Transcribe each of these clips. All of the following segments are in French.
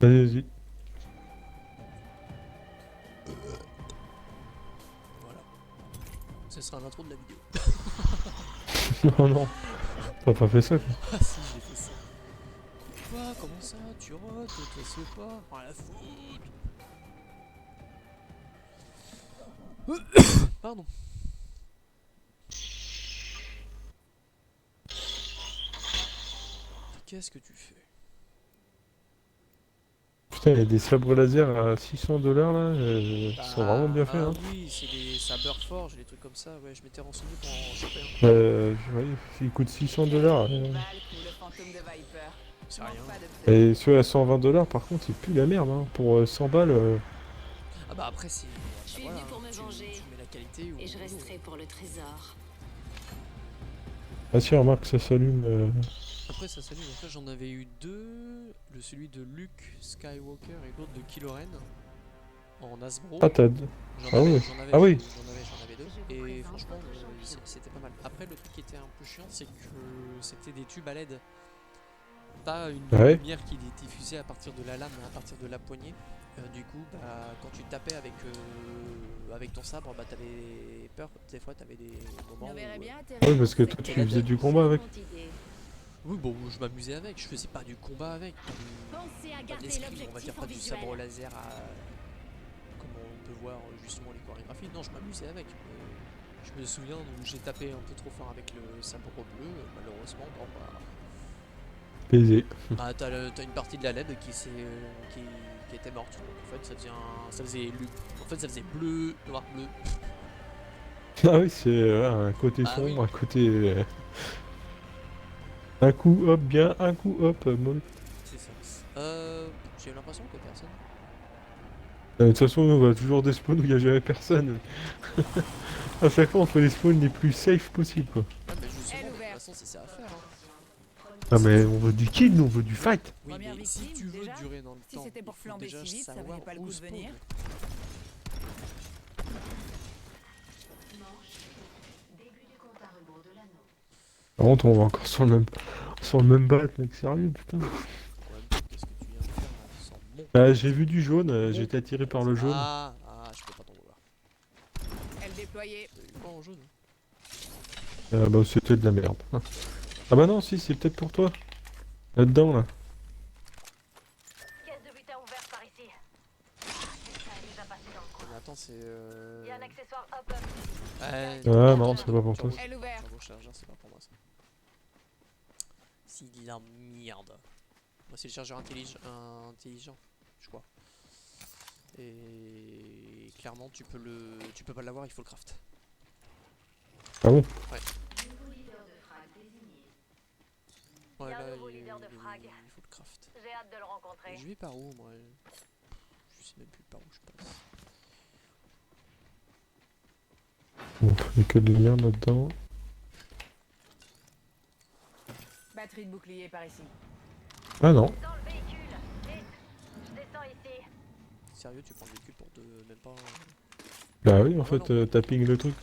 Vas-y. Voilà, ce sera l'intro de la vidéo. Non, non, t'as pas fait ça, quoi. Ah si, j'ai fait ça. Quoi? Comment ça? Tu rotes? Tu sais pas? Rien à foutre. Pardon. Qu'est-ce que tu fais? Putain, il y a des sabres laser à 600 $ là, qui sont vraiment Bah, bien faits, ah hein. oui, c'est des sabers forge, des trucs comme ça. Ouais, je m'étais renseigné pour en choper un. Ouais, ils coûtent 600 $. Valk ou le fantôme de Viper. C'est Je manque rien. pas de pseudo. Et ceux à 120 $ par contre, c'est plus la merde, hein. Pour 100 balles. Ah bah après, c'est. Je Après suis voilà, venu pour hein, me tu venger. mets la qualité ou. Et je resterai pour le trésor. Ah si, remarque, ça s'allume. Après, ça s'allume. Après, j'en avais eu deux. Celui de Luke Skywalker et l'autre de Kylo Ren en Hasbro. Ah, t'as. J'en Ah avais, oui. j'en avais, Ah oui. j'en avais deux. Je vous Et présente franchement, votre champion. c'était pas mal. Après, le truc qui était un peu chiant, c'est que c'était des tubes à LED. Pas une Ouais. lumière qui diffusait à partir de la lame, à partir de la poignée. Du coup, bah, quand tu tapais avec ton sabre, bah, t'avais peur. Des fois, t'avais des moments Nous verrez où. bien Ah oui, atterrir dans parce ce que toi, T'es secteur. tu faisais LED. du combat avec. Charmante idée. Oui, bon, je m'amusais avec. Je faisais pas du combat avec. Pensez à Pas de garder l'escrime, on va dire l'objectif en pas du sabre visuel. laser comme on peut voir justement les chorégraphies. Non, je m'amusais avec. Je me souviens où j'ai tapé un peu trop fort avec le sabre bleu. Malheureusement, bon bah. Baiser. Bah, t'as une partie de la LED qui était morte. Donc en fait, ça faisait en fait, ça faisait bleu, noir, bleu. Ah oui, c'est un côté Ah oui, sombre, un côté. Un coup hop, bien, un coup hop, molle. c'est ça. J'ai l'impression que personne. De toute façon, on va toujours des spawns où il n'y a jamais personne. À chaque fois, on fait les spawns les plus safe possible, quoi. Ouais, mais justement, Elle de toute ouverte. façon, c'est ça à faire. Hein. Ah, Si mais tu... on veut du kill, nous, on veut du fight. Oui, Première mais si victime, tu veux déjà. durer dans le Si temps, c'était il pour faut flamber déjà si vite, ça savoir valait pas le où coup de spawn. venir. Par contre, on va encore sur le même bat, mec, sérieux, putain. En même temps, qu'est-ce que tu viens de faire là? Sans mon. J'ai vu du jaune, j'ai été attiré par le jaune. Je peux pas t'en vouloir. Elle déployée. T'as eu quoi en jaune? Bah, c'était de la merde. Ah bah non, si, c'est peut-être pour toi. Là-dedans, là. Caisse de butin ouverte par ici. Ça, elle nous a passé dans le coin. Mais attends, c'est. Il y a un accessoire hop-up. Ouais, Ah non, c'est pas pour toi. Elle ouverte. Turbo chargeur, c'est pas pour moi ça. C'est de la merde. Moi, c'est le chargeur intelligent, je crois. Et clairement, tu peux pas l'avoir, il faut le craft. Ah bon? Ouais. Il Ouais, y a un là, nouveau leader de frag. il faut le craft. J'ai hâte de le rencontrer. Je vais par où, moi? Je sais même plus par où je passe. Bon, il y a que de la merde là-dedans. Batterie de bouclier par ici. Ah non. Dans le véhicule. Vite. Je descends ici. Sérieux, tu prends le véhicule pour même pas. Bah oui, en Ah ouais, non. fait, tapping le truc.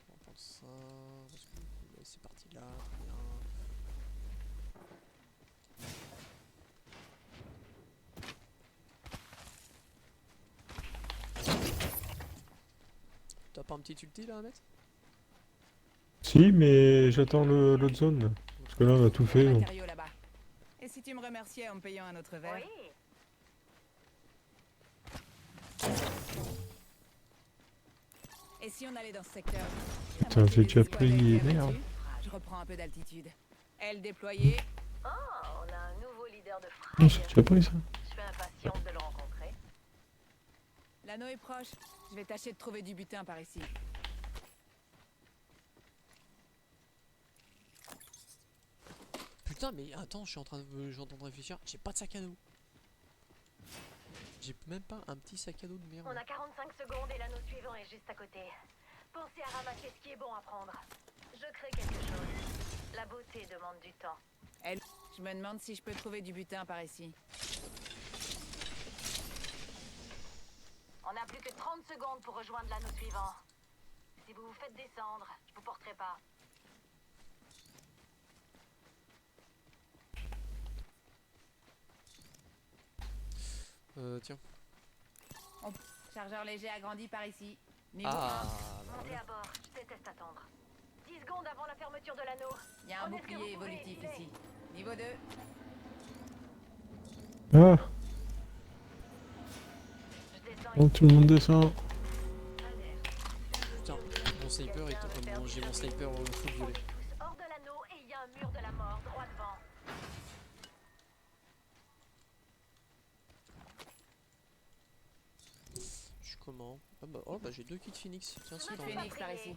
On va prendre ça. Parce que ouais, c'est parti là. Bien. T'as pas un petit ulti là à mettre? Si, mais j'attends l'autre zone, là. Parce que là, on a tout fait, Les donc. matériaux là-bas. Et si tu me remerciais en me payant un autre verre? Oui. Et si on allait dans ce secteur? Putain, j'ai déjà pris... Merde. Je reprends un peu d'altitude. Elle déployée. Oh, on a un nouveau leader de Non, frag. j'ai déjà pris ça. Je suis impatiente de le rencontrer. L'anneau est proche. Je vais tâcher de trouver du butin par ici. Putain, mais attends, je suis en train de réfléchir. J'ai pas de sac à dos. J'ai même pas un petit sac à dos de merde. On a 45 secondes et l'anneau suivant est juste à côté. Pensez à ramasser ce qui est bon à prendre. Je crée quelque chose. La beauté demande du temps. Je me demande si je peux trouver du butin par ici. On a plus que 30 secondes pour rejoindre l'anneau suivant. Si vous vous faites descendre, je vous porterai pas. Tiens. Chargeur léger agrandi par ici. Niveau Ah, 1. bah Montez voilà. à bord, je déteste attendre. 10 secondes avant la fermeture de l'anneau. Il y a un Prenez ce que bouclier vous pouvez évolutif éviter. ici. Niveau 2. Ah, Je descends donc ici. tout le monde descend. Putain, mon sniper est... j'ai mon sniper full violet. Tous hors de l'anneau et il y a un mur de la mort droit devant. Je suis comment? Ah bah, oh bah j'ai 2 kits Phoenix. Tiens, c'est Kit dans... Phoenix par ici.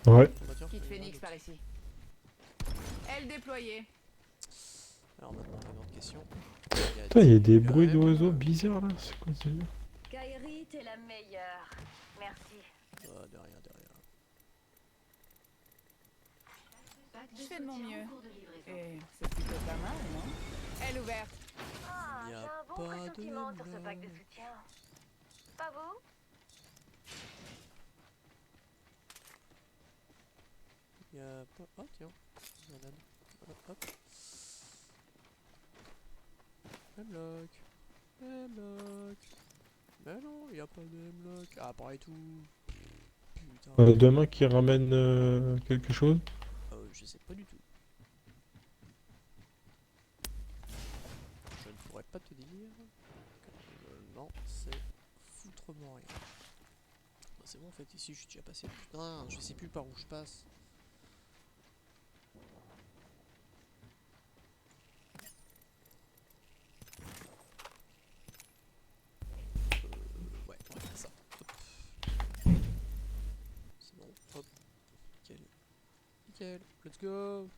Ouais. Ah bah tiens, Kit il y en a Phoenix d'autres. par ici. Aile déployée. Alors maintenant, une autre question. Putain, il y a des quand bruits même, d'oiseaux bizarres là, c'est quoi ça? Kairi, t'es la meilleure. Merci. De rien, de rien. Je fais de mon mieux. Et c'est plutôt pas mal, non? Aile ouverte. Ah, Y j'ai a un bon pas de pressentiment sur ce mal. pack de soutien. Pas vous? Y'a pas... Ah tiens, grenade. Hop. Hemlock. Hemlock. Mais non, y'a pas de hemlock. Ah, pareil tout. Putain. Demain qui ramène quelque chose. Je sais pas du tout. Je ne pourrais pas te dire. Non, c'est foutrement rien. Bah, c'est bon en fait, ici je suis déjà passé. Putain, je sais plus par où je passe. Ouais, on va faire ça. Hop. C'est bon, hop. Nickel. Nickel, let's go.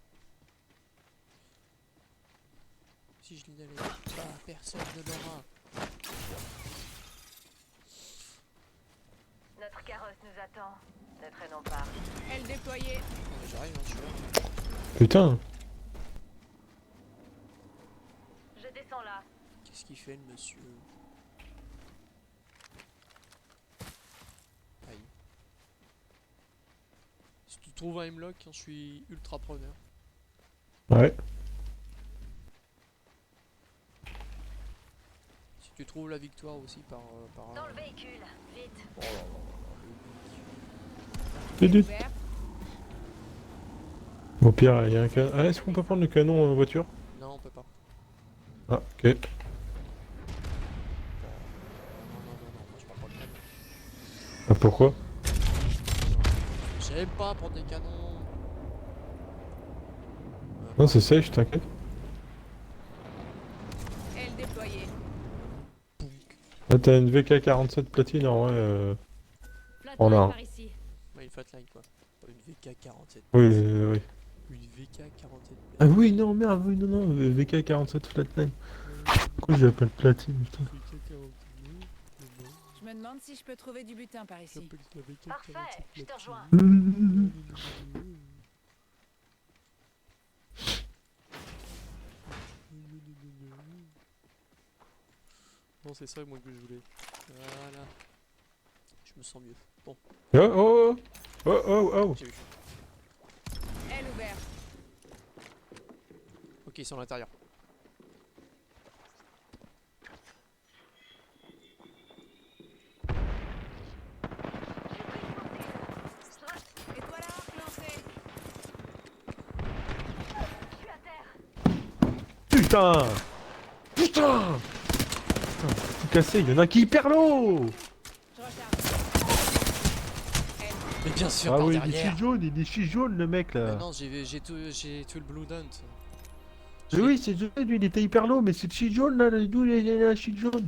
Si je n'y allais pas, personne ne l'aura. Notre carrosse nous attend. Ne traînons pas. Aile déployée. Non mais j'arrive, hein, je suis là. Putain. Je descends là. Qu'est-ce qu'il fait le monsieur? Aïe. Si tu trouves un hemlock, hein, je suis ultra preneur. Ouais. Si tu trouves la victoire aussi par Dans le véhicule. Vite. Oh là là là, Tut, Aile tut. ouverte. Au pire, il y a un canon. Ah, est-ce qu'on peut prendre le canon en voiture? le... Non, on peut pas. Ah, ok. Non, moi je prends pas le canon. Ah, pourquoi? J'aime pas prendre des canons. Non, c'est safe, t'inquiète. Aile déployée. Là, t'as une VK-47 platine, en vrai. On a un. par ici. Ouais, une flatline quoi. Pas une VK-47. Oui, oui. Une VK-47. Ah oui, non, merde, oui, non, non, VK-47 flatline. Pourquoi je l'appelle platine, putain? VK-47. Je me demande si je peux trouver du butin par ici. J'appelle ça VK-47. Parfait, je te rejoins. Non, c'est ça moi que je voulais. Voilà. Je me sens mieux. Bon, Oh, oh, oh, oh, oh, oh. j'ai vu. Aile ouverte. Ok, ils sont à l'intérieur. Étoile à arc lancée. Je suis à terre. Putain! Putain! Tout cassé, il y en a qui perd l'eau! Je recharge. Aile. Mais bien sûr, Ah par oui, il est derrière. chi jaune, il est chi jaune le mec Mais là. non, j'ai tué le Blue Dant. Mais oui, c'est jaune, lui il était hyper low, mais c'est le chi jaune là, d'où il y a un chi jaune?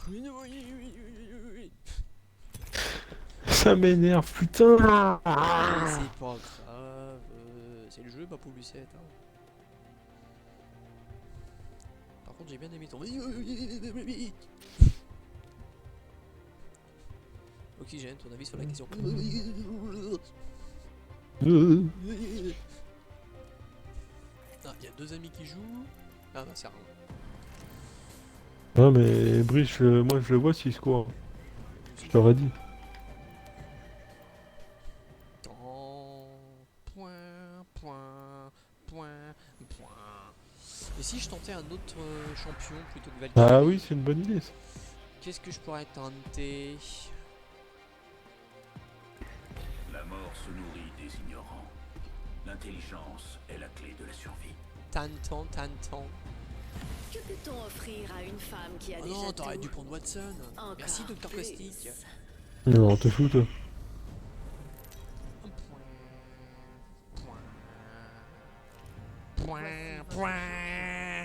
Oui, oui, oui, oui, oui, oui. Ça m'énerve, putain! Ah, c'est pas grave. C'est le jeu, pas pour Lucette. Hein. Par contre, j'ai bien aimé ton. Oxygène, ton avis sur la question. Ah, il y a deux amis qui jouent. Ah, bah, c'est rien. Non mais Brice, moi je le vois s'il se court. Je t'aurais dit. Point, point, point, point. Et si je tenter un autre champion plutôt que Valkyrie. Ah oui, c'est une bonne idée ça. Qu'est-ce que je pourrais tenter? La mort se nourrit des ignorants. L'intelligence est la clé de la survie. Tantan. Que peut-on offrir à une femme qui a Oh déjà non, t'aurais tout dû prendre Watson. Encore Merci, Dr. plus. Caustic. Non, te fous toi. Wow.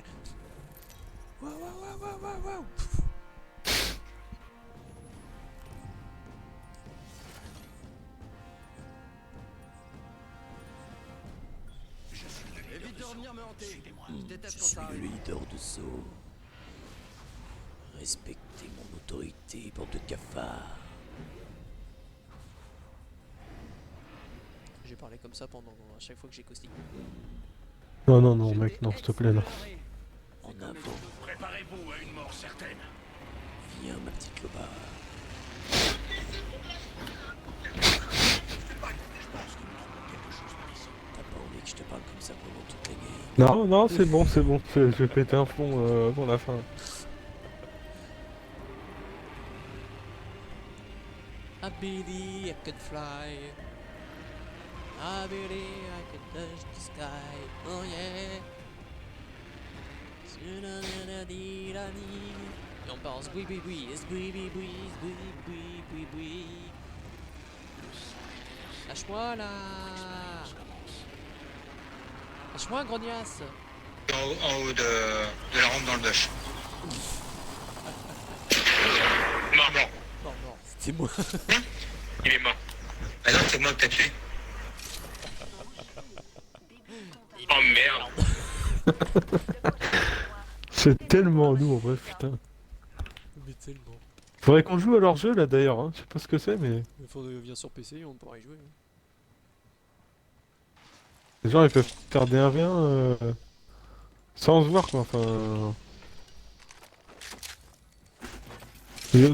Évite de revenir me hanter. Suivez-moi. Je déteste Je quand suis ça le arrive. leader de Zoo. Respectez mon autorité, bande de cafards. J'ai parlé comme ça pendant à chaque fois que j'ai caustique. Non, non, non, mec, non, s'il te plaît, non. En avant, Préparez-vous à une mort certaine. viens ma petite loba. T'as pas envie que je te parle comme ça pendant toute la game? Non, non, c'est bon, je vais péter un plomb avant la fin. I believe I could fly. I believe I could touch the sky. Oh yeah. Et on pense oui. Lâche-moi là. Lâche-moi grognasse. En haut de la rampe dans le dash. Mort. Mort. C'était moi. Il est mort. Ah non, c'est moi que t'as tué. Oh merde. C'est tellement lourd, en vrai, putain. Mais tellement. Faudrait qu'on joue à leur jeu là d'ailleurs, hein. Je sais pas ce que c'est, mais Il faudrait venir sur PC, on pourra y jouer. les gens ils peuvent faire des 1v1 sans se voir quoi, enfin.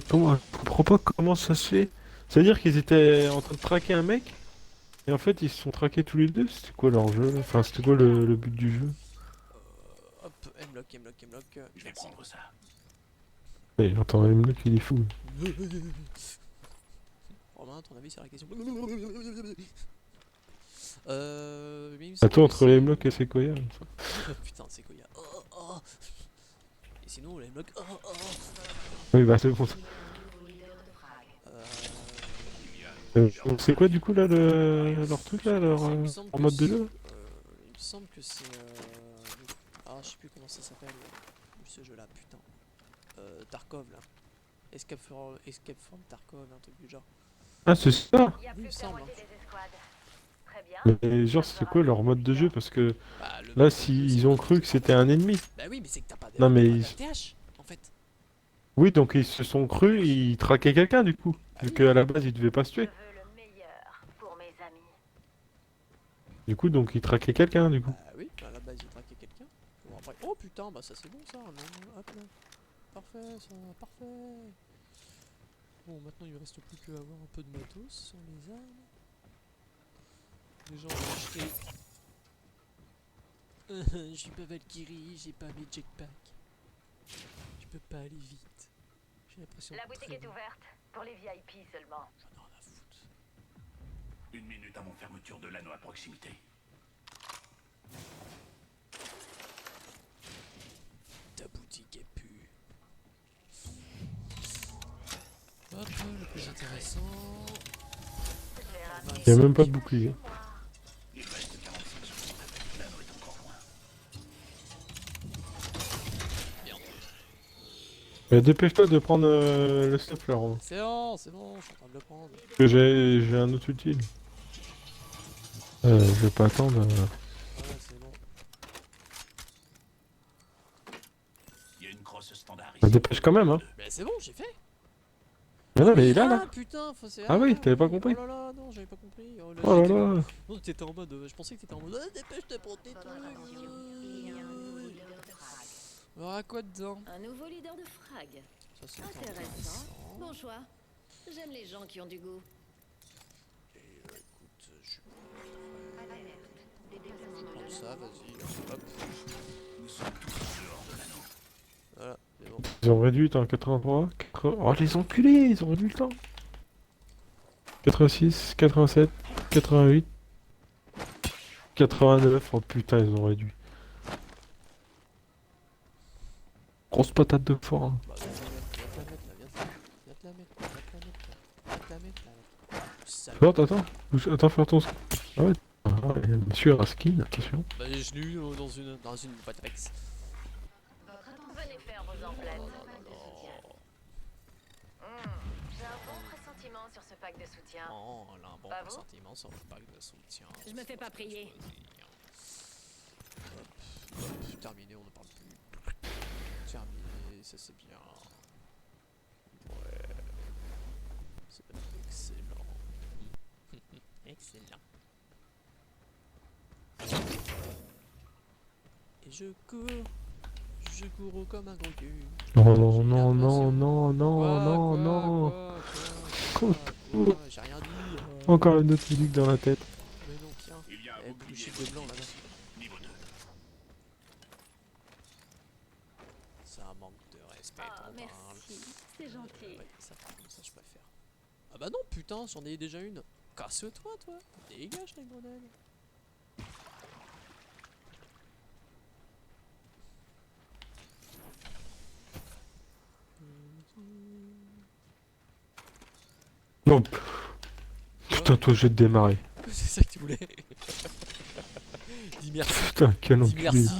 Comment, je comprends pas comment ça se fait. C'est-à-dire qu'ils étaient en train de traquer un mec, et en fait ils se sont traqués tous les deux, c'était quoi leur jeu là? Enfin, c'était quoi le but du jeu? Hop, M-Lock. Je vais prendre ça. Ouais, j'entends même là qu'il est fou. Romain, ton avis sur la question? Mais il me semble Attends, entre aussi- les Mlocs et Sequoia. Putain, c'est quoi? Oh. Et sinon, les blocs. Oui, bah c'est bon. C'est quoi du coup là leur truc là, leur Il me semble en que mode de c'est- jeu? il me semble que c'est. Ah, je sais plus comment ça s'appelle. Ce jeu là, putain. Tarkov là. Escape from Tarkov, un truc du genre. Ah, c'est ça! Il y a Il plus me que la semble, moitié des escouades. Très bien. Mais genre, c'est quoi leur mode de jeu? Parce que Bah, le là, mode s'ils c'est ont que- cru que c'était un ennemi. Bah oui, mais c'est que t'as pas de. Non, mais t'as ils- pas d'ATH en fait. Oui, donc ils se sont crus, ils traquaient quelqu'un du coup. Ah Vu oui. qu'à la base, ils devaient pas se Je tuer. veux le meilleur pour mes amis. Du coup, donc ils traquaient quelqu'un du coup. Bah oui, à la base il traquait quelqu'un. Bon, après... Oh putain, bah ça c'est bon ça. Non, hop là. Parfait ça, parfait. Bon, maintenant il ne reste plus qu'à avoir un peu de matos sur les armes. Déjà on va acheter. Je suis pas Valkyrie, j'ai pas mes jetpacks. Je peux pas aller vite. J'ai l'impression La de boutique est ouverte pour les VIP seulement. J'en ai rien à foutre. 1 minute avant fermeture de l'anneau à proximité. Ta boutique est pu. Hop, le plus intéressant. Il y a même pas de bouclier. Il reste 45 secondes. L'anneau est encore loin. Dépêche-toi de prendre le stuff là, Romain. C'est bon, je suis en train de le prendre. Parce que j'ai un autre utile. Je vais pas attendre. Ouais, c'est bon. Il y a une crosse standard Bah, ici. dépêche quand même, hein. Mais c'est bon, j'ai fait. Mais non, mais il est là, Ah là. putain, faut c'est. Ah oui, t'avais pas compris. Oh là là, non, j'avais pas compris. Oh là, Oh là j'étais- là. Non, t'étais en mode. Je pensais que t'étais en mode. Dépêche-toi pour tes trucs. Alors, à quoi dedans? Un nouveau leader de frag. Ça, c'est Intéressant. Bon choix. J'aime les gens qui ont du goût. Et écoute, je suis. Alerte. Des Prends ça, vas-y, hop. Nous sommes tous en dehors de l'anneau. Voilà, c'est bon. Ils ont réduit en 83. Oh les enculés, ils ont réduit le temps. 86, 87, 88, 89. Oh putain, ils ont réduit. Grosse patate de foire. Hein. Bah, viens te la mettre là, viens te la mettre, viens te la mettre là. Viens te la mettre là. Sale. Attends, faire ton skin. Ah ouais. Ah ouais, monsieur a un skin, attention. Bah, je l'ai eu dans une boîte Rex. Venez faire vos emplettes. Oh, J'ai un bon pressentiment sur ce pack de soutien. oh, elle a un bon Pas vous pressentiment sur le pack de soutien. Je me fais pas prier. Hop, terminé, on ne parle plus. Terminé, ça c'est bien. Ouais. C'est excellent. Excellent. Et je cours comme un gros cul. Non, non, non, non, non, non, Quoi, non, quoi, non. quoi, j'ai rien dit. Encore une autre musique dans la tête. Mais non, tiens. Il y a un Eh, bouclier bouchée de blanc là-bas. niveau 2. Ça manque de respect, Ah, ton parle. merci. C'est gentil. Ouais, ça je préfère. Ah bah non, putain, j'en ai déjà une. Casse-toi, toi. Dégage les grenades. Non. Putain, toi, je vais te démarrer. C'est ça que tu voulais. Dis merci. Putain, quel Dis enculé. merci.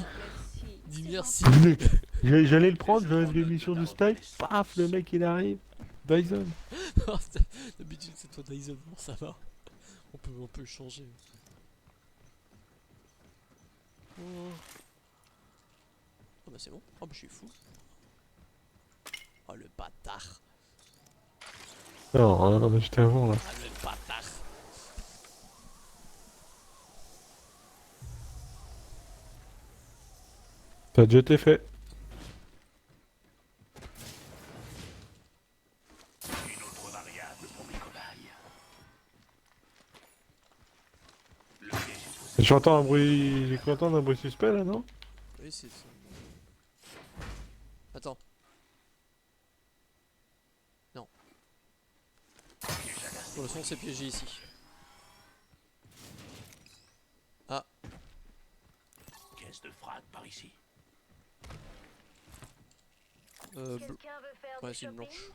Merci. Dis merci. J'allais le prendre, j'avais une émission de style. Paf, le mec il arrive. Dyson. D'habitude c'est toi Dyson, bon ça va. On peut changer. Oh. Oh bah c'est bon. Oh bah je suis fou. Oh le bâtard. Non, non, j'étais avant là. Ah le bâtard. Ça a déjà été fait. Une autre variable pour mes cobayes. Le piège est posé. J'entends un bruit. J'ai cru entendre un bruit suspect là, non? Oui c'est... Attends. Non. Pour le son c'est piégé ici. Ah. Caisse de frappe par ici. Quelqu'un veut faire Ouais du c'est une shopping? blanche.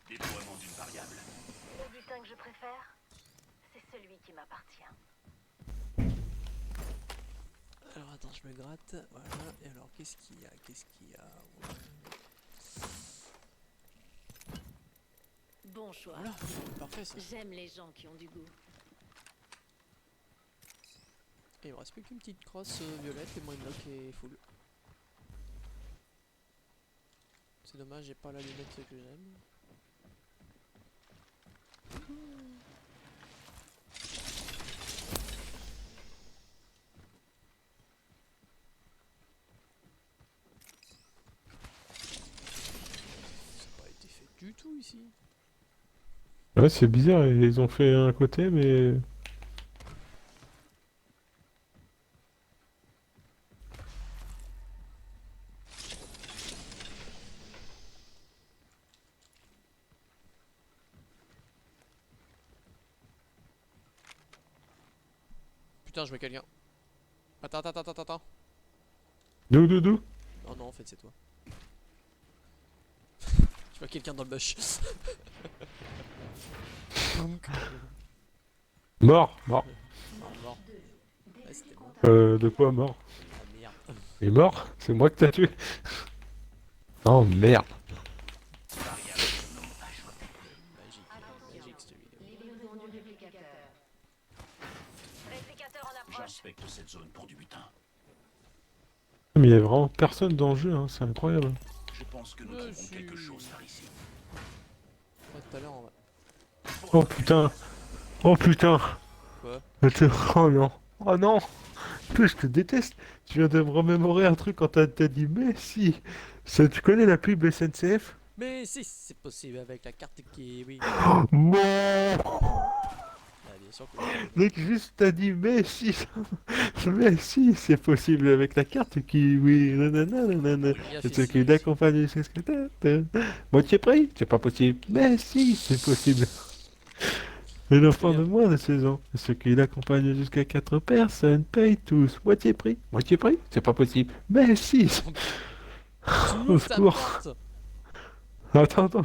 Déploiement d'une variable. Le butin que je préfère, c'est celui qui m'appartient. Alors attends, je me gratte. Voilà. Et alors, qu'est-ce qu'il y a? Ouais. Bon choix. Voilà, parfait ça. J'aime les gens qui ont du goût. Et il me reste plus qu'une petite crosse violette et mon lock est full. C'est dommage, j'ai pas la lunette que j'aime. Ça n'a pas été fait du tout ici. Ouais, c'est bizarre, ils ont fait un côté, mais. Putain, je vois quelqu'un. Attends. D'où? Non, non, en fait, c'est toi. Je vois quelqu'un dans le bush. Mort. Mort. Ouais, c'était bon. De quoi mort? Ah merde. Il est mort? C'est moi que t'as tué? Oh merde. Magique cette vidéo. Réplicateur en approche. J'inspecte cette zone pour du butin. Mais il y a vraiment personne dans le jeu, hein, c'est incroyable. Je pense que nous Ouais, trouvons si. quelque chose par ici. Ouais, tout à l'heure, on va. Oh putain. Oh putain. Quoi? Oh non. Oh non. Putain, je te déteste. Tu viens de me remémorer un truc quand t'as dit mais si. Tu connais la pub SNCF? Mais si, c'est possible avec la carte Kiwi. Non. Ah, bien sûr que Mec, juste t'as dit mais si, mais si, c'est possible avec la carte qui, oui, nanana, nanana. Bien Et fait, ce si, qui si. l'accompagne, c'est ce que t'as. Moitié prix, c'est pas possible. Mais si, c'est possible. Les enfants de moins de 16 ans, et ceux qui l'accompagnent jusqu'à 4 personnes, payent tous moitié prix. Moitié prix, c'est pas possible. Mais si, Tu au ouvres ta secours. porte. Attends,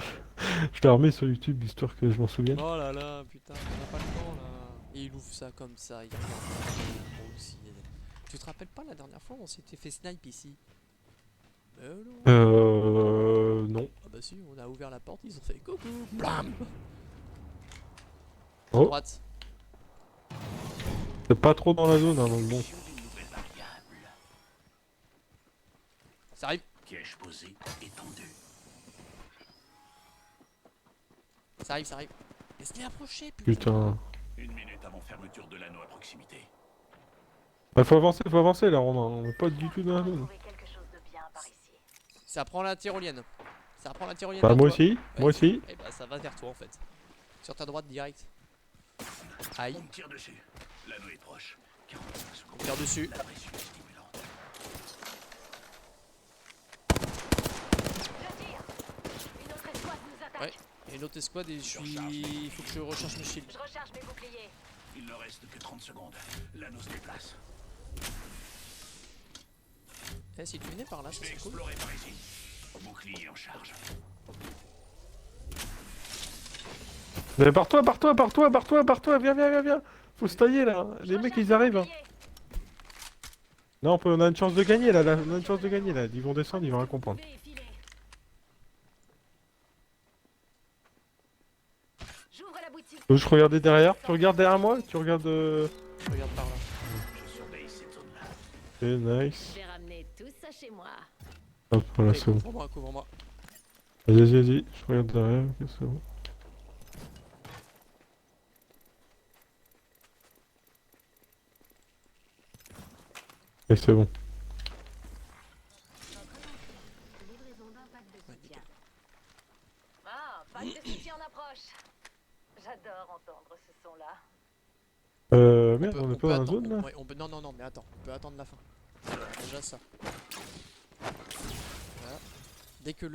je la remets sur YouTube histoire que je m'en souvienne. Oh là là, putain, on n'a pas le temps là. Et il ouvre ça comme ça, il regarde. Moi aussi. Tu te rappelles pas la dernière fois on s'était fait snipe ici? Non. Non. Ah bah si, on a ouvert la porte, ils ont fait coucou, blam. À Oh, droite. c'est pas trop dans la zone, hein, donc bon. D'une nouvelle variable. Ça arrive, Piège posé et tendu. ça arrive, ça arrive. Laisse-les approcher, putain. Putain. 1 minute avant fermeture de l'anneau à proximité. Bah, faut avancer là, on est pas du tout dans la zone. Trouver quelque chose de bien par ici. Ça prend la tyrolienne. Ça prend la tyrolienne. Bah, vers moi toi. aussi, Ouais, moi aussi. Et bah ça va vers toi en fait. Sur ta droite direct. Aïe, On me tire dessus. L'anneau est proche. 45 on secondes. tire dessus. La pression est stimulante. Je tire. Une autre escouade nous attaque. Ouais. Et une autre escouade et je suis... Il faut que je recherche mes shields. Je recharge mes boucliers. Il ne reste que 30 secondes. L'anneau se déplace. Eh, si tu venais par là, Je ça vais serait cool. explorer par ici. Bouclier en charge. Mais barre-toi, viens. Faut se tailler là. Les mecs ils arrivent. Hein. Non, on a une chance de gagner là, on a une chance de gagner là. Ils vont descendre, ils vont rien comprendre. J'ouvre la boutique. Donc je regardais derrière, tu regardes derrière moi, tu regardes. Je regarde par là. Je surveille cette zone-là. C'est nice. Je vais ramener tout ça chez moi. Hop, voilà, Ok, c'est bon. couvre-moi, couvre-moi. Vas-y, je regarde derrière, ok, c'est bon. Et c'est bon. Livraison d'un pack de Ouais, soutien. Ah, pack de soutien en approche. J'adore entendre ce son-là. Merde, on est pas dans la zone là. Ouais, non, non, non, mais attends, on peut attendre la fin. Alors, déjà ça. Voilà. Dès que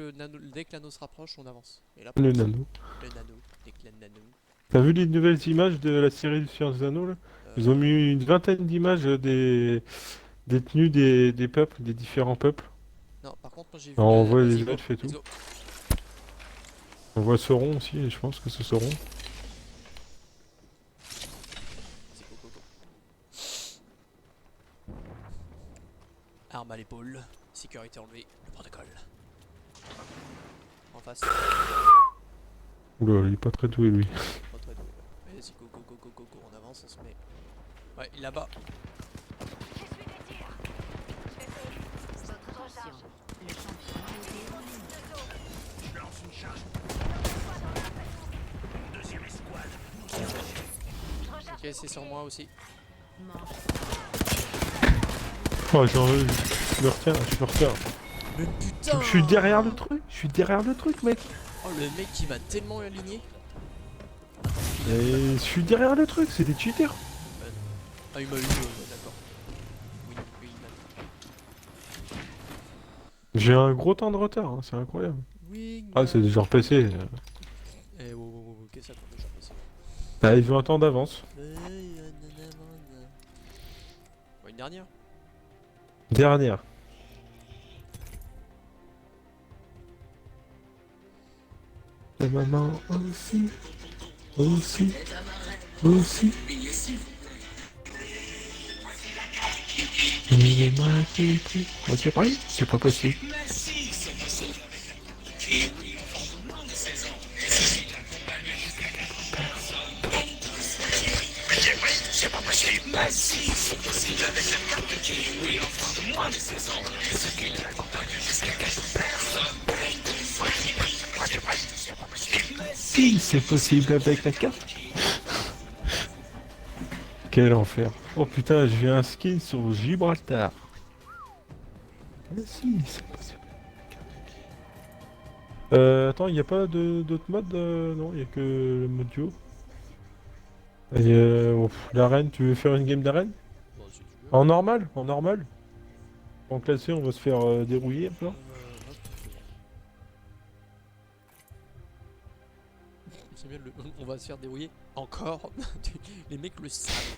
l'anneau se rapproche, on avance. Et là, Le nano. le nano, dès que le nano. T'as vu les nouvelles images de la série du Seigneur des Anneaux là? Ils ont mis une vingtaine d'images des tenues des peuples, des différents peuples. Non, par contre, moi j'ai vu. Alors, on voit vas-y, les go, elfes et let's tout. go. On voit Sauron aussi, et je pense que c'est Sauron. C'est go, go, go. Arme à l'épaule, sécurité enlevée, le protocole. En face. Oula, il est pas très doué lui. Pas très doué, ouais. Vas-y, go, go, go, go, go, go, on avance, on se met. Ouais, il est là-bas. J'essuie des tirs. Votre attention. Le champion est en ligne. Je lance une charge. Deuxième escouade. Je recharge Ok, c'est sur moi aussi. Manche. Oh, je me retiens. Mais putain! Je suis derrière le truc, mec. Oh, le mec qui m'a tellement aligné. Et je suis derrière le truc, c'est des cheaters. Ah, il m'a eu, d'accord. Oui, oui, il m'a J'ai un gros temps de retard, hein, c'est incroyable. oui, Ah, c'est du genre PC. Eh, oh, qu'est-ce que ça fait déjà passé? Bah, ils ont un temps d'avance. Bon, une dernière. Dernière. Et maman aussi. C'est pas c'est pas possible. Si, c'est possible avec la carte. Quel enfer. Oh putain, j'ai un skin sur Gibraltar. Ah si, c'est possible. Attends, il n'y a pas d'autres modes non, il n'y a que le mode duo. Et l'arène, tu veux faire une game d'arène? Bon, si tu veux. En normal? En normal? En classé, on va se faire dérouiller un peu. Hop. C'est bien, on va se faire dérouiller encore. Les mecs le savent.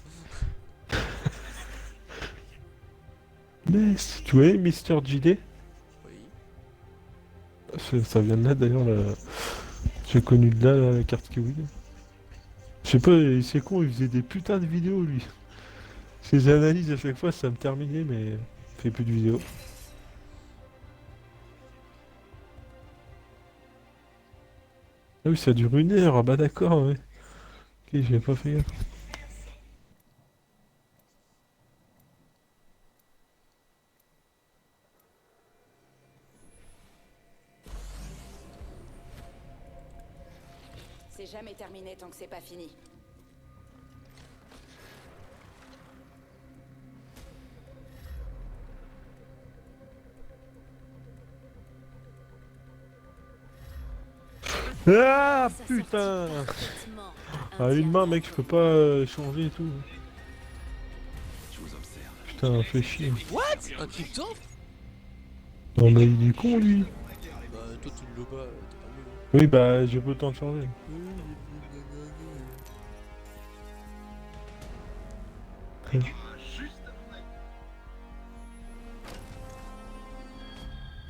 Mais si tu vois, Mister JD, Oui. ça vient de là d'ailleurs, j'ai connu de là la carte Kiwi. Je sais pas, c'est con, il faisait des putains de vidéos lui. Ses analyses à chaque fois, ça me terminait, mais il fait plus de vidéos. Ah oui, ça dure 1 heure, ah bah d'accord, ouais. Ok, j'ai pas fait gaffe. C'est jamais terminé tant que c'est pas fini. Ah Ça putain! sortit parfaitement. Ah, une main, mec, je peux pas changer et tout. Je vous observe. Putain, fait chier. What? Un crypto? Non, mais il est con lui. Bah, toi, tu ne l'as pas, t'es pas mieux. Oui, bah, j'ai pas le temps de changer.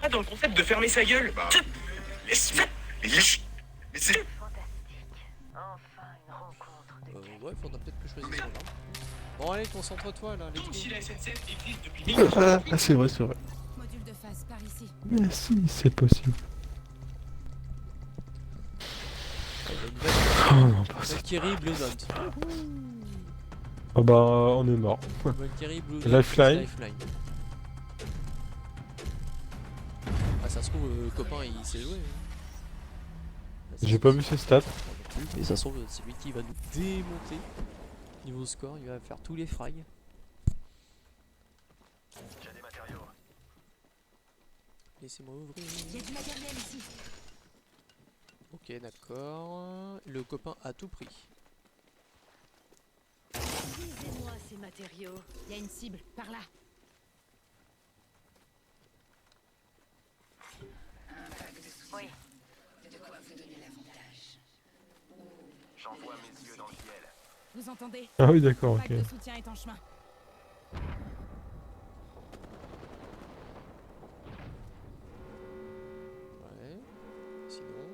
Ah, dans le concept de fermer sa gueule. Laisse faire. Laisse. Fantastique. Enfin une rencontre de Ouais, faudra peut-être que je choisisse son arme. Bon, allez, concentre-toi là, let's go. Si la SNCF existe depuis Ah, c'est vrai, c'est vrai. Module de phase par ici. Mais si, c'est possible. Oh non, pas ça. Valkyrie Blue Dot. Ah bah, on est mort. Valkyrie Blue Dot. Lifeline. Ah, ça se trouve, le copain il sait jouer. Hein. Bah, ça J'ai se pas trouve, vu ses stats. Et ça se trouve, c'est lui qui va nous démonter. Niveau score, il va faire tous les frags. J'ai des matériaux. Laissez-moi ouvrir. Il y a du matériel ici. Ok, d'accord. Le copain a tout pris. Lisez-moi ces matériaux. Il y a une cible, par là. Oui. J'envoie mes yeux dans le ciel. Vous entendez? Ah oui, d'accord, Pack ok. de soutien est en chemin. Ouais. Sinon.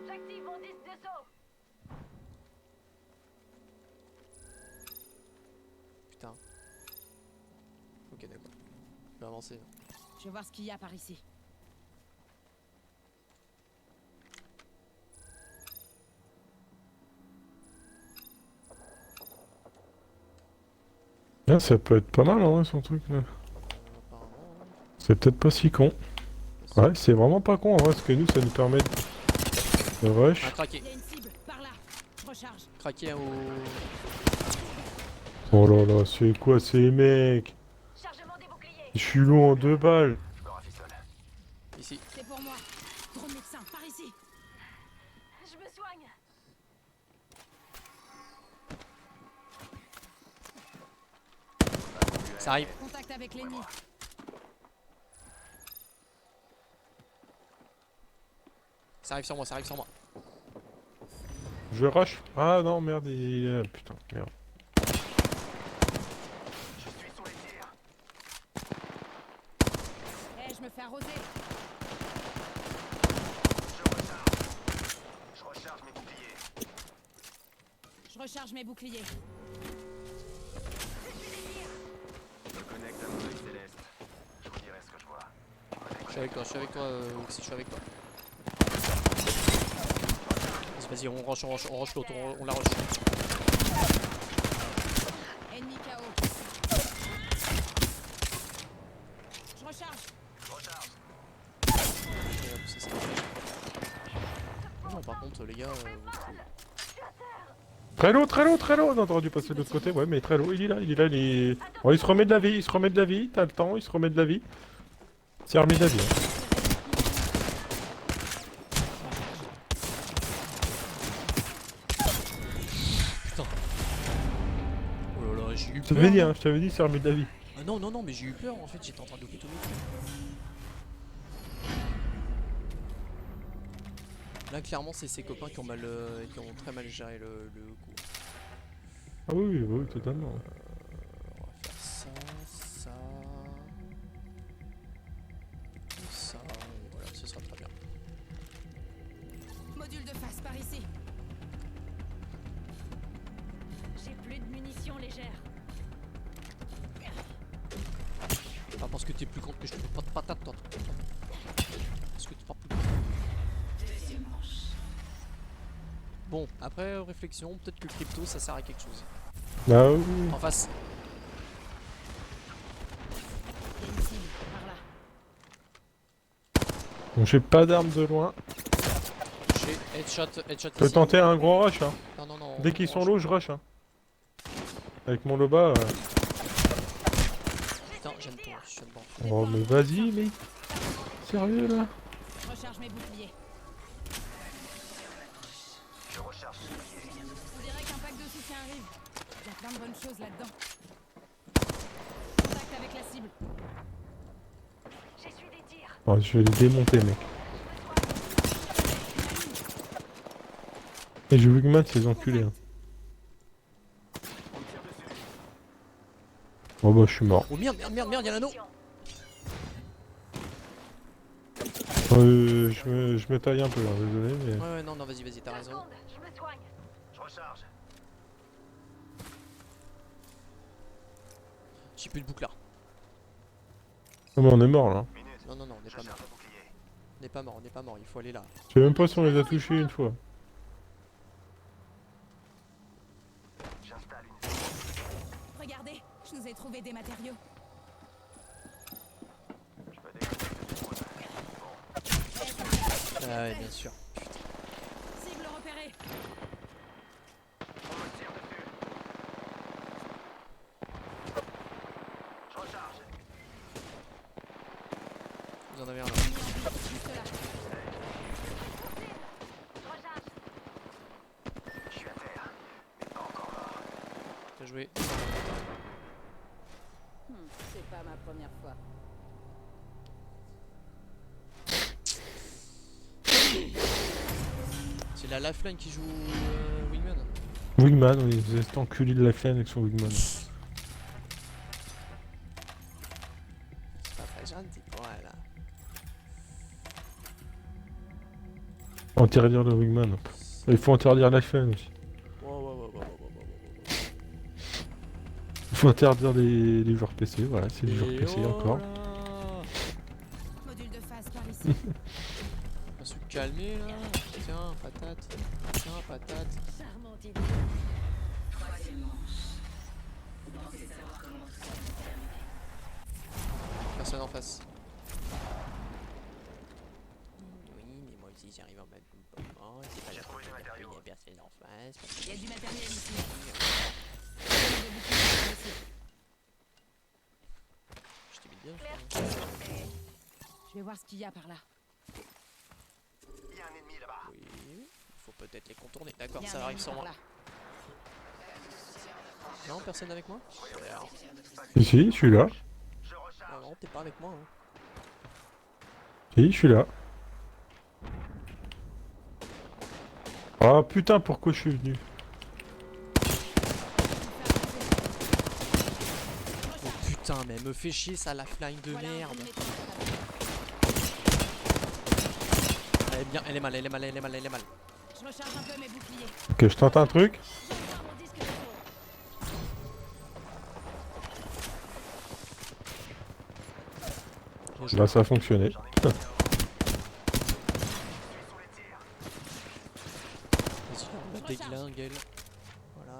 J'active mon disque de saut. Putain. Ok, d'accord. Je vais avancer. Je vais voir ce qu'il y a par ici. Ah, ça peut être pas mal, hein, son truc là. Apparemment. Hein. C'est peut-être pas si con. Ouais, c'est vraiment pas con en vrai, parce que nous, ça nous permet de rush. Ah, craqué. Il y a une cible, par là. Je recharge. Craqué au. Oh là là, c'est quoi ces mecs? Chargement des boucliers. Je suis lourd en 2 balles. Je me rafistole. Ici. C'est pour moi. Drone médecin, par ici. Je me soigne. Ça arrive. Contact avec l'ennemi. Ça arrive sur moi, ça arrive sur moi. Je rush. Ah non, merde, putain, merde. Je suis sur les tirs. Eh, je me fais arroser. Je recharge mes boucliers. Je recharge mes boucliers. Je me connecte à mon œil céleste. Je vous dirai ce que je vois. Je suis avec toi, Oxy, je suis avec toi. Vas-y, on rush l'autre, on la rush. Ennemi KO. Je recharge. Ça. Non, par contre, les gars. Très lourd, très lourd, très lourd. On a dû passer de l'autre côté, ouais, mais très lourd. Il est là, il est là, il est... Oh, il se remet de la vie, il se remet de la vie. T'as le temps, il se remet de la vie. C'est remis de la vie. Hein. j'ai eu Je peur. t'avais dit, moi. hein, je t'avais dit, ça remet de la vie. Ah non, non, non, mais j'ai eu peur en fait, j'étais en train de louper tous mes trucs. Là, clairement, c'est ses copains qui ont, qui ont très mal géré le coup. Ah oui, oui, totalement. On va faire ça, ça. Et ça, et voilà, ce sera très bien. Module de face par ici. J'ai plus de munitions légères. Pas parce que t'es plus con que je te fais pas de patate, toi. Parce que t'es pas plus con. Bon, après réflexion, peut-être que crypto ça sert à quelque chose. Bah oui. En face. Il y a une cible, par là. Bon, j'ai pas d'armes de loin. J'ai headshot Je peux ici. tenter un gros rush, hein. Non, non, non. Dès qu'ils on sont rush. low, je rush, hein. Avec mon loba. Putain, j'aime ton rush, j'aime bon. Oh, mais vas-y, mec. Sérieux, là? Je recharge mes boucliers. On dirait qu'un pack de soutien arrive. Il y a plein de bonnes choses là-dedans. Contact avec la cible. J'essuie des tirs. Oh, je vais les démonter, mec. Et je wingman ces enculés, hein. Oh bah, je suis mort. Oh merde, merde, merde, merde, y'a l'anneau. Je me taille un peu, hein, désolé, mais... Ouais, ouais, non, non, vas-y, vas-y, t'as raison. Seconde, je me soigne. Je recharge. J'ai plus de boucle là. Oh, mais on est mort, là. Minute. Non, non, non, on n'est pas mort. Charge le bouclier. On n'est pas mort, on n'est pas mort, il faut aller là. Je sais même pas si on les a touchés une fois. J'installe une. Regardez, je nous ai trouvé des matériaux. Je me déconnecte du voisin. Ah ouais, bien sûr. Cible repérée. On me tire dessus. Je recharge. Vous en avez un là. Juste là. Je recharge. Je suis à terre, mais pas encore mort. Bien joué. C'est pas ma première fois. C'est la lifeline qui joue Wingman. Wingman, oui, cet enculé de la flemme avec son wingman. C'est pas très gentil. Voilà. Interdire le wingman. Il faut interdire la flemme aussi. Wow, wow, wow, wow, wow, wow, wow, wow. Il faut interdire les joueurs PC, voilà, c'est les joueurs Et PC oh encore. là. Module de phase par ici. On va se calmer là. Tiens, patate. Tiens, patate. Charmante idée. Personne en face. Oui, mais moi aussi j'arrive en même moment. C'est pas J'ai la trouvé des peine de matériaux. taper, y a personne en face. Il y a du matériel ici. Module de bouclier par ici. Je t'ai mis bien. Claire. Je vais voir ce qu'il y a par là. Il y a un ennemi là-bas. Oui. Il faut peut-être les contourner. D'accord, Il y a ça un arrive ennemi sans par moi. là. Non, personne avec moi. Alors, Si, je suis là. Je non, recharge. non, t'es pas avec moi. Hein. Si, je suis là. Ah putain, pourquoi je suis venu? Oh putain, mais me fait chier ça, la flying de Voilà un merde. bon méthode. Elle est bien, elle est mal, elle est mal, elle est mal, elle est mal. Je recharge un peu mes boucliers. Ok, je tente un truc. Je repars mon disque de son. Bien joué. Bah ça a fonctionné. J'en ai mis un. Je suis sous les tirs. Vas-y, on la déglingue elle. Voilà.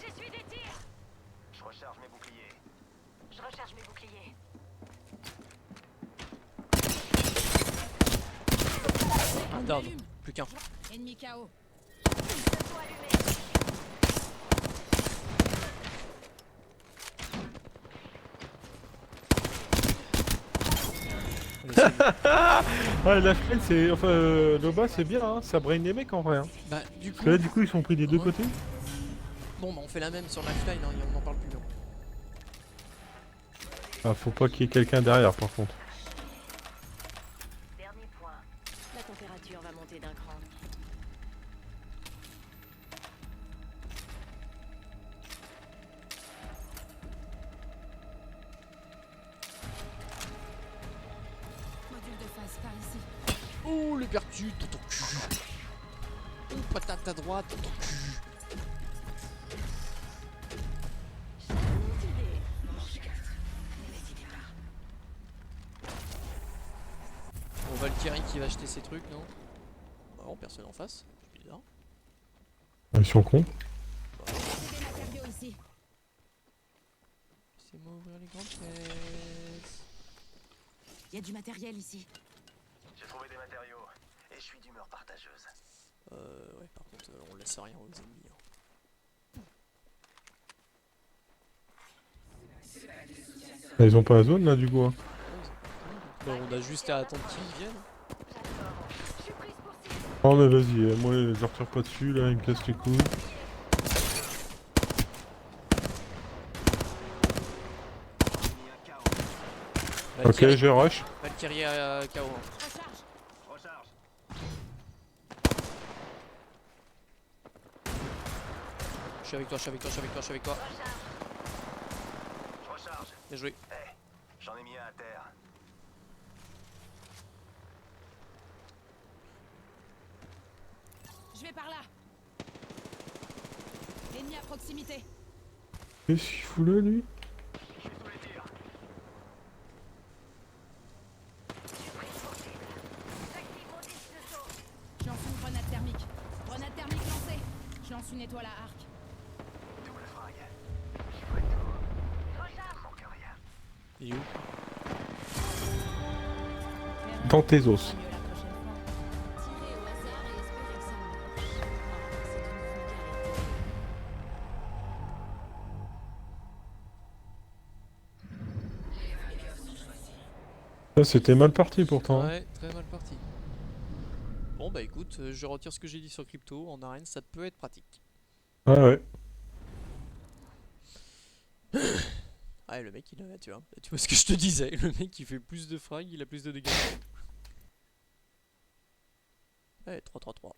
J'essuie des tirs. Je recharge mes boucliers. Je recharge mes boucliers. Un down. Plus qu'un. Ennemi KO. Feu allumé. possible. Ah, la Fred, c'est. Enfin, Loba, c'est bien, hein. Ça brain les mecs en vrai. Hein. Bah, du coup. Parce que là, du coup, ils sont pris des deux Ouais. côtés. Bon, bah, on fait la même sur Lifeline, hein, et on n'en parle plus. Hein. Ah, faut pas qu'il y ait quelqu'un derrière, par contre. Dernier point. La température va monter d'un cran. Module de phase par ici. Oh, le percu, dans ton cul. Oh, patate à droite, dans ton cul. Charmante idée. Bon, Valkyrie qui va acheter ses trucs, non? Bah non, personne en face. C'est bizarre. Ils sont cons. Des matériaux ici. Laissez-moi ouvrir les grandes caisses. Il y a du matériel ici. J'ai trouvé des matériaux et je suis d'humeur partageuse. Ouais, par contre, on laisse rien aux ennemis. Hein. Ah, ils ont pas la zone là, du coup. Hein. Bah, on a juste à attendre qu'ils viennent. Je suis prise pour cible. Oh, mais vas-y, moi, je leur tire pas dessus, là, ils me cassent les couilles. Ok, Valkyrie, je rush. Valkyrie à KO. Hein. Recharge. Recharge. Je suis avec toi, je suis avec toi, je suis avec toi, je suis avec toi. Je recharge. Bien joué. J'en ai mis un à terre. Je vais par là. Ennemi à proximité. Qu'est-ce qu'il fout là, lui? Je suis sous les tirs. J'active mon disque de saut. Je lance une grenade thermique. Grenade thermique lancée. Je lance une étoile à arc. Double frag. Je ferai le tour. Recharge. Manque rien. Il est où? Dans tes os. Mieux la prochaine fois. Tirer au hasard et espérer que ça marche. Oh, c'est d'une vulgarité. Ça, c'était mal parti pourtant. Ouais, très mal parti. Bon bah écoute, je retire ce que j'ai dit sur Crypto. En arène, ça peut être pratique. Ah ouais. Ah, le mec, tu vois ce que je te disais. Le mec, il fait plus de frag, il a plus de dégâts. Ouais, 3-3-3.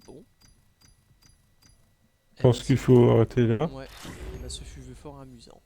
Bon. Je pense qu'il faut arrêter là. Ouais, et bah ce fut fort amusant.